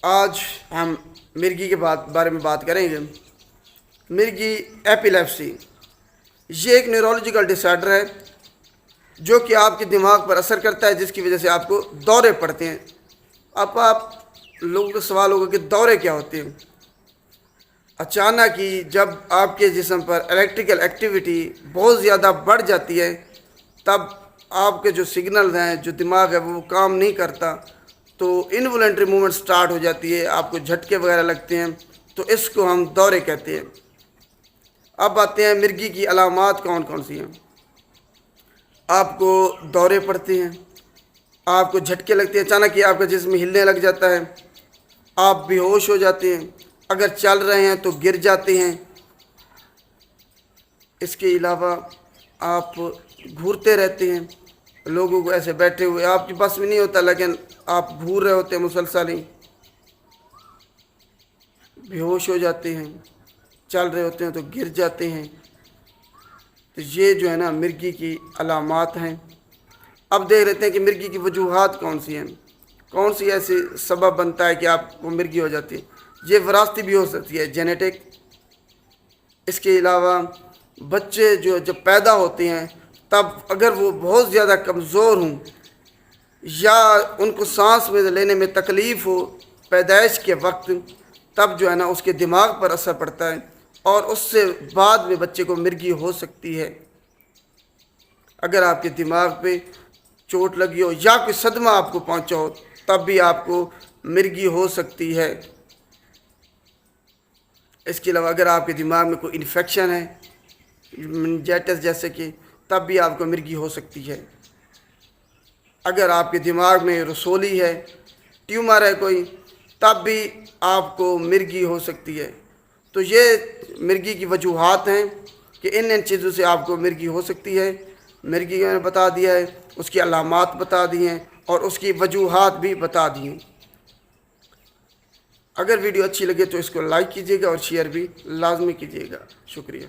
آج ہم مرگی کے بارے میں بات کریں گے۔ مرگی ایپیلیپسی یہ ایک نیورولوجیکل ڈس آرڈر ہے جو کہ آپ کے دماغ پر اثر کرتا ہے، جس کی وجہ سے آپ کو دورے پڑتے ہیں۔ آپ لوگوں کا سوال ہوگا کہ دورے کیا ہوتے ہیں؟ اچانک ہی جب آپ کے جسم پر الیکٹریکل ایکٹیویٹی بہت زیادہ بڑھ جاتی ہے، تب آپ کے جو سگنلز ہیں، جو دماغ ہے وہ کام نہیں کرتا، تو انوالنٹری موومنٹ سٹارٹ ہو جاتی ہے، آپ کو جھٹکے وغیرہ لگتے ہیں، تو اس کو ہم دورے کہتے ہیں۔ اب آتے ہیں مرگی کی علامات کون کون سی ہیں۔ آپ کو دورے پڑتے ہیں، آپ کو جھٹکے لگتے ہیں، اچانک ہی آپ کا جسم ہلنے لگ جاتا ہے، آپ بے ہوش ہو جاتے ہیں، اگر چل رہے ہیں تو گر جاتے ہیں۔ اس کے علاوہ آپ گھورتے رہتے ہیں، لوگوں کو ایسے بیٹھے ہوئے آپ کے بس میں نہیں ہوتا، لیکن آپ گھور رہے ہوتے ہیں مسلسل ہی، بے ہوش ہو جاتے ہیں، چل رہے ہوتے ہیں تو گر جاتے ہیں۔ تو یہ جو ہے نا مرگی کی علامات ہیں۔ اب دیکھ لیتے ہیں کہ مرگی کی وجوہات کون سی ہیں، کون سی ایسی سبب بنتا ہے کہ آپ کو مرگی ہو جاتی ہے۔ یہ وراثتی بھی ہو سکتی ہے، جینیٹک۔ اس کے علاوہ بچے جب پیدا ہوتے ہیں تب اگر وہ بہت زیادہ کمزور ہوں یا ان کو سانس میں لینے میں تکلیف ہو پیدائش کے وقت، تب جو ہے نا اس کے دماغ پر اثر پڑتا ہے اور اس سے بعد میں بچے کو مرگی ہو سکتی ہے۔ اگر آپ کے دماغ پہ چوٹ لگی ہو یا کوئی صدمہ آپ کو پہنچا ہو، تب بھی آپ کو مرگی ہو سکتی ہے۔ اس کے علاوہ اگر آپ کے دماغ میں کوئی انفیکشن ہے، مننجائٹس جیسے کہ، تب بھی آپ کو مرگی ہو سکتی ہے۔ اگر آپ کے دماغ میں رسولی ہے، ٹیومر ہے کوئی، تب بھی آپ کو مرگی ہو سکتی ہے۔ تو یہ مرگی کی وجوہات ہیں کہ ان چیزوں سے آپ کو مرگی ہو سکتی ہے۔ مرگی میں نے بتا دیا ہے، اس کی علامات بتا دی ہیں اور اس کی وجوہات بھی بتا دی ہیں۔ اگر ویڈیو اچھی لگے تو اس کو لائک کیجیے گا اور شیئر بھی لازمی کیجیے گا۔ شکریہ۔